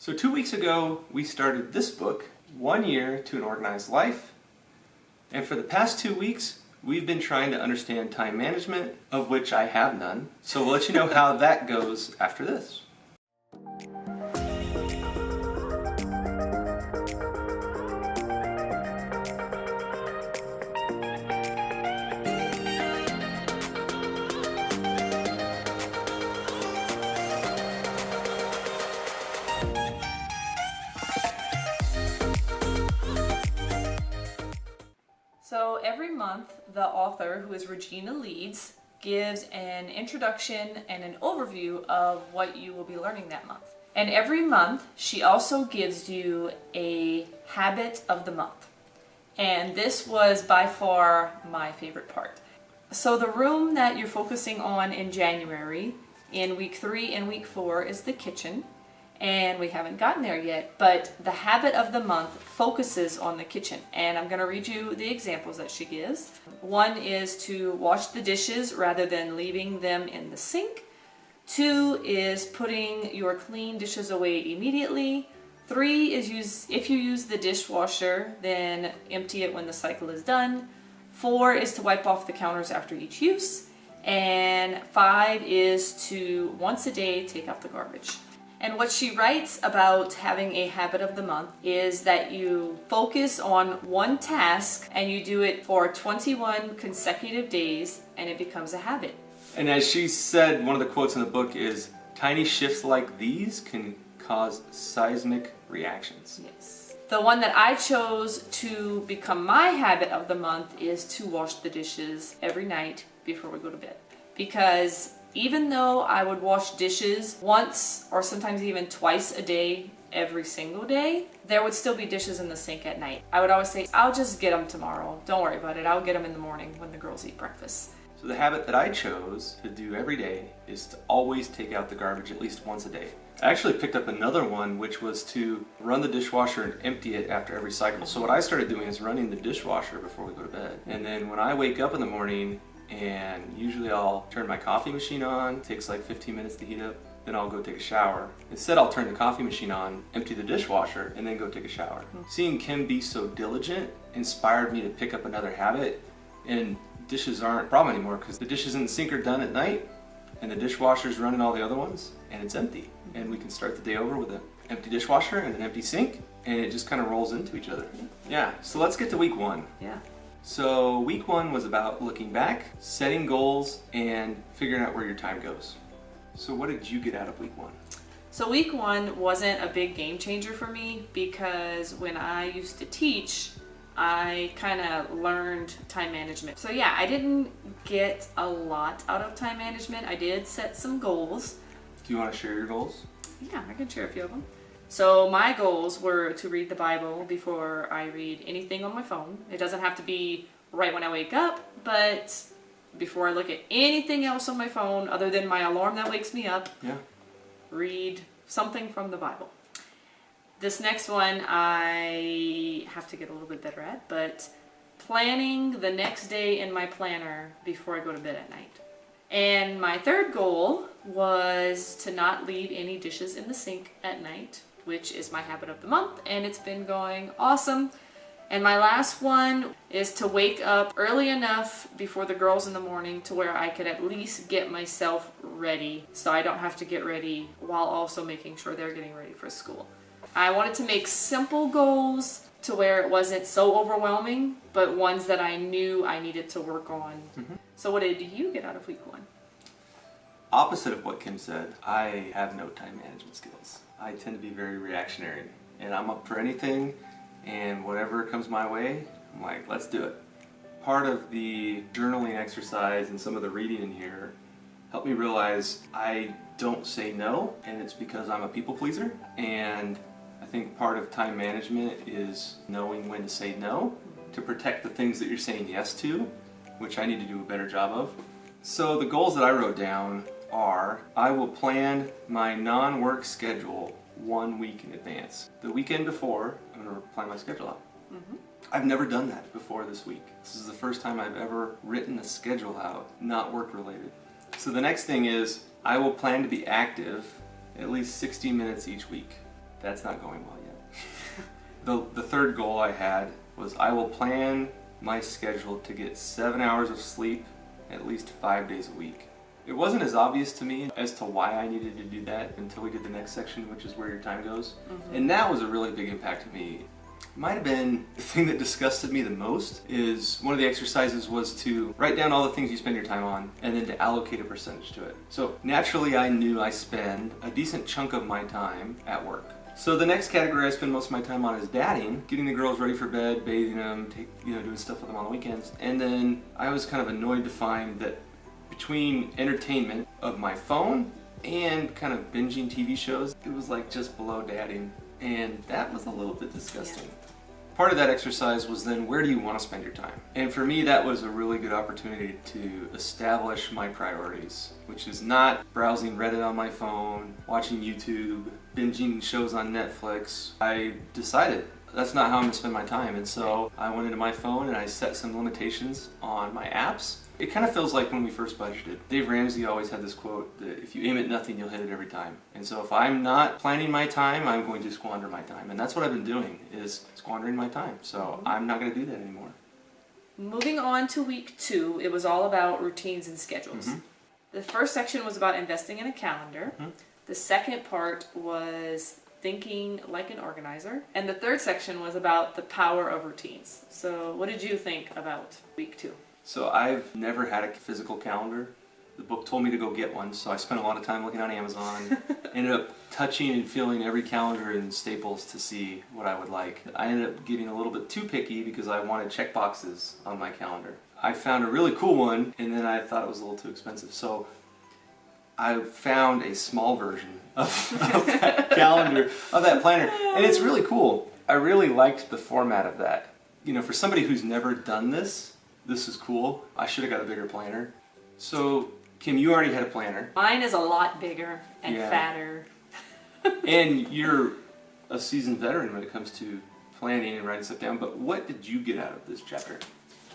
So 2 weeks ago, we started this book, 1 Year to an Organized Life. And for the past 2 weeks, we've been trying to understand time management, of which I have none. So we'll let you know how that goes after this. So every month, the author, who is Regina Leeds, gives an introduction and an overview of what you will be learning that month. And every month, she also gives you a habit of the month. And this was by far my favorite part. So the room that you're focusing on in January, in week 3 and week 4, is the kitchen. And we haven't gotten there yet, but the habit of the month focuses on the kitchen. And I'm going to read you the examples that she gives. 1 is to wash the dishes rather than leaving them in the sink. 2 is putting your clean dishes away immediately. 3 is if you use the dishwasher, then empty it when the cycle is done. 4 is to wipe off the counters after each use. And 5 is to once a day take out the garbage. And what she writes about having a habit of the month is that you focus on one task and you do it for 21 consecutive days and it becomes a habit. And as she said, one of the quotes in the book is, "Tiny shifts like these can cause seismic reactions." Yes. The one that I chose to become my habit of the month is to wash the dishes every night before we go to bed. Because even though I would wash dishes once or sometimes even twice a day, every single day, there would still be dishes in the sink at night. I would always say, I'll just get them tomorrow. Don't worry about it. I'll get them in the morning when the girls eat breakfast. So the habit that I chose to do every day is to always take out the garbage at least once a day. I actually picked up another one, which was to run the dishwasher and empty it after every cycle. So what I started doing is running the dishwasher before we go to bed. And then when I wake up in the morning, and usually I'll turn my coffee machine on, takes like 15 minutes to heat up, then I'll go take a shower. Instead, I'll turn the coffee machine on, empty the dishwasher, and then go take a shower. Seeing Kim be so diligent inspired me to pick up another habit, and dishes aren't a problem anymore because the dishes in the sink are done at night, and the dishwasher's running all the other ones, and it's empty. And we can start the day over with an empty dishwasher and an empty sink, and it just kind of rolls into each other. Yeah, so let's get to week 1. Yeah. So week 1 was about looking back, setting goals, and figuring out where your time goes. So what did you get out of week 1? So week 1 wasn't a big game changer for me because when I used to teach, I kind of learned time management. So yeah, I didn't get a lot out of time management. I did set some goals. Do you want to share your goals? Yeah, I can share a few of them. So my goals were to read the Bible before I read anything on my phone. It doesn't have to be right when I wake up, but before I look at anything else on my phone other than my alarm that wakes me up, read something from the Bible. This next one I have to get a little bit better at, but planning the next day in my planner before I go to bed at night. And my third goal was to not leave any dishes in the sink at night, which is my habit of the month, and it's been going awesome. And my last one is to wake up early enough before the girls in the morning to where I could at least get myself ready so I don't have to get ready while also making sure they're getting ready for school. I wanted to make simple goals to where it wasn't so overwhelming, but ones that I knew I needed to work on. So what did you get out of week 1? Opposite of what Kim said, I have no time management skills. I tend to be very reactionary, and I'm up for anything, and whatever comes my way, I'm like, let's do it. Part of the journaling exercise and some of the reading in here helped me realize I don't say no, and it's because I'm a people pleaser. And I think part of time management is knowing when to say no to protect the things that you're saying yes to, which I need to do a better job of. So the goals that I wrote down are, I will plan my non-work schedule 1 week in advance. The weekend before, I'm going to plan my schedule out. I've never done that before this week. This is the first time I've ever written a schedule out, not work related. So the next thing is, I will plan to be active at least 60 minutes each week. That's not going well yet. The third goal I had was I will plan my schedule to get 7 hours of sleep at least 5 days a week. It wasn't as obvious to me as to why I needed to do that until we did the next section, which is where your time goes. And that was a really big impact to me. It might have been the thing that disgusted me the most is one of the exercises was to write down all the things you spend your time on and then to allocate a percentage to it. So naturally I knew I spend a decent chunk of my time at work. So the next category I spend most of my time on is dadding, getting the girls ready for bed, bathing them, doing stuff with them on the weekends. And then I was kind of annoyed to find that between entertainment of my phone and kind of binging TV shows, it was like just below dadding. And that was a little bit disgusting. Yeah. Part of that exercise was then, where do you want to spend your time? And for me, that was a really good opportunity to establish my priorities, which is not browsing Reddit on my phone, watching YouTube, binging shows on Netflix. I decided that's not how I'm going to spend my time. And so I went into my phone and I set some limitations on my apps. It kind of feels like when we first budgeted. Dave Ramsey always had this quote that if you aim at nothing, you'll hit it every time. And so if I'm not planning my time, I'm going to squander my time. And that's what I've been doing, is squandering my time. So I'm not going to do that anymore. Moving on to week 2, it was all about routines and schedules. The first section was about investing in a calendar. The second part was thinking like an organizer. And the third section was about the power of routines. So what did you think about week 2? So I've never had a physical calendar. The book told me to go get one, so I spent a lot of time looking on Amazon. Ended up touching and feeling every calendar in Staples to see what I would like. I ended up getting a little bit too picky because I wanted check boxes on my calendar. I found a really cool one, and then I thought it was a little too expensive. So I found a small version of that calendar, of that planner, and it's really cool. I really liked the format of that. For somebody who's never done this is cool. I should have got a bigger planner. So, Kim, you already had a planner. Mine is a lot bigger and fatter. And you're a seasoned veteran when it comes to planning and writing stuff down, but what did you get out of this chapter?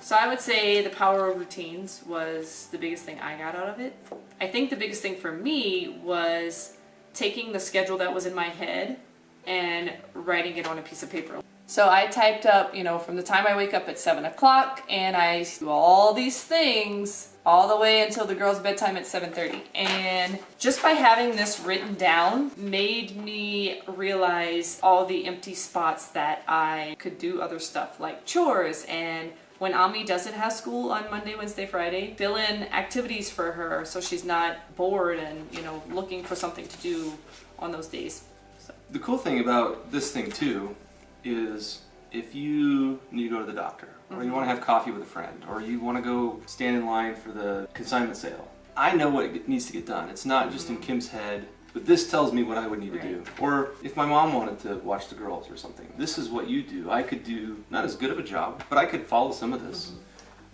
So I would say the power of routines was the biggest thing I got out of it. I think the biggest thing for me was taking the schedule that was in my head and writing it on a piece of paper. So I typed up, from the time I wake up at 7 o'clock and I do all these things all the way until the girls' bedtime at 7:30. And just by having this written down made me realize all the empty spots that I could do other stuff like chores. And when Ami doesn't have school on Monday, Wednesday, Friday, fill in activities for her so she's not bored and, looking for something to do on those days. So. The cool thing about this thing too is if you need to go to the doctor, or you want to have coffee with a friend, or you want to go stand in line for the consignment sale, I know what needs to get done. It's not just in Kim's head, but this tells me what I would need to do. Or if my mom wanted to watch the girls or something, this is what you do. I could do not as good of a job, but I could follow some of this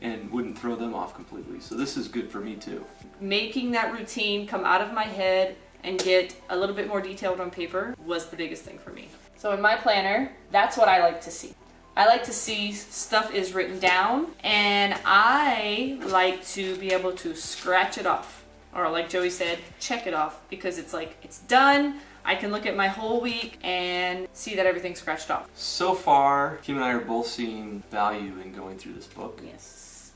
and wouldn't throw them off completely. So this is good for me too. Making that routine come out of my head and get a little bit more detailed on paper was the biggest thing for me. So in my planner, that's what I like to see. I like to see stuff is written down, and I like to be able to scratch it off. Or like Joey said, check it off, because it's like, it's done. I can look at my whole week and see that everything's scratched off. So far, Kim and I are both seeing value in going through this book. Yes.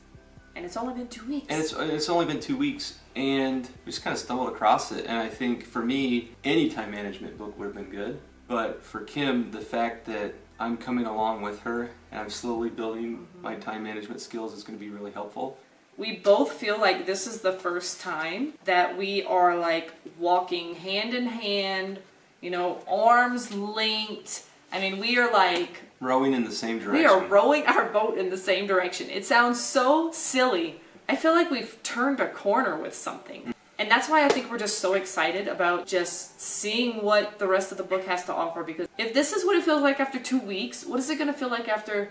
And it's only been 2 weeks. And it's only been 2 weeks, and we just kind of stumbled across it. And I think for me, any time management book would have been good. But for Kim, the fact that I'm coming along with her and I'm slowly building my time management skills is going to be really helpful. We both feel like this is the first time that we are like walking hand in hand, arms linked. I mean, we are like rowing in the same direction. We are rowing our boat in the same direction. It sounds so silly. I feel like we've turned a corner with something. And that's why I think we're just so excited about just seeing what the rest of the book has to offer. Because if this is what it feels like after 2 weeks, what is it going to feel like after,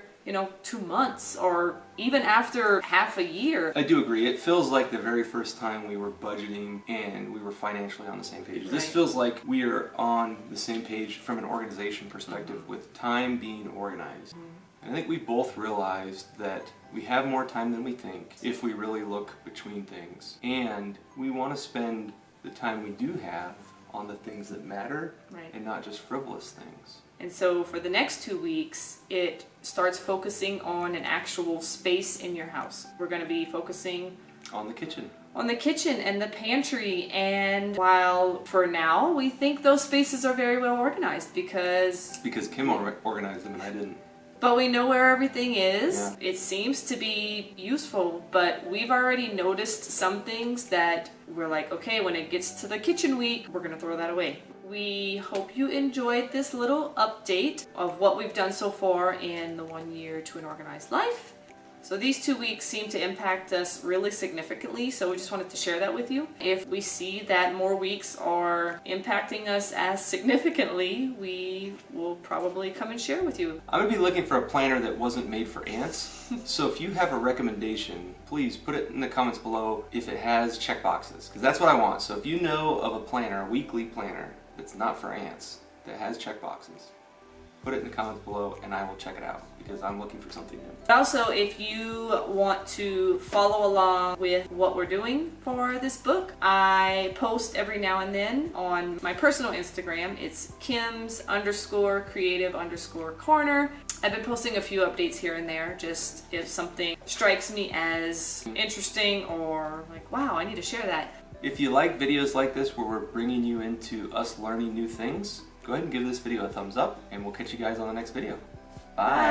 2 months or even after half a year? I do agree. It feels like the very first time we were budgeting and we were financially on the same page. Right. This feels like we are on the same page from an organization perspective with time being organized. And I think we both realized that we have more time than we think if we really look between things. And we want to spend the time we do have on the things that matter Right. and not just frivolous things. And so for the next 2 weeks, it starts focusing on an actual space in your house. We're going to be focusing On the kitchen. on the kitchen and the pantry. And while for now we think those spaces are very well organized because Kim organized them and I didn't. but we know where everything is. Yeah. It seems to be useful, but we've already noticed some things that we're like, okay, when it gets to the kitchen week, we're going to throw that away. We hope you enjoyed this little update of what we've done so far in the 1 year to an organized life. So these 2 weeks seem to impact us really significantly, so we just wanted to share that with you. If we see that more weeks are impacting us as significantly, we will probably come and share with you. I'm going to be looking for a planner that wasn't made for ants. So if you have a recommendation, please put it in the comments below if it has check boxes, because that's what I want. So if you know of a planner, a weekly planner, that's not for ants, that has check boxes, put it in the comments below and I will check it out because I'm looking for something new. Also, if you want to follow along with what we're doing for this book, I post every now and then on my personal Instagram. It's Kims_creative_corner. I've been posting a few updates here and there, just if something strikes me as interesting or like, wow, I need to share that. If you like videos like this where we're bringing you into us learning new things, go ahead and give this video a thumbs up and we'll catch you guys on the next video. Bye!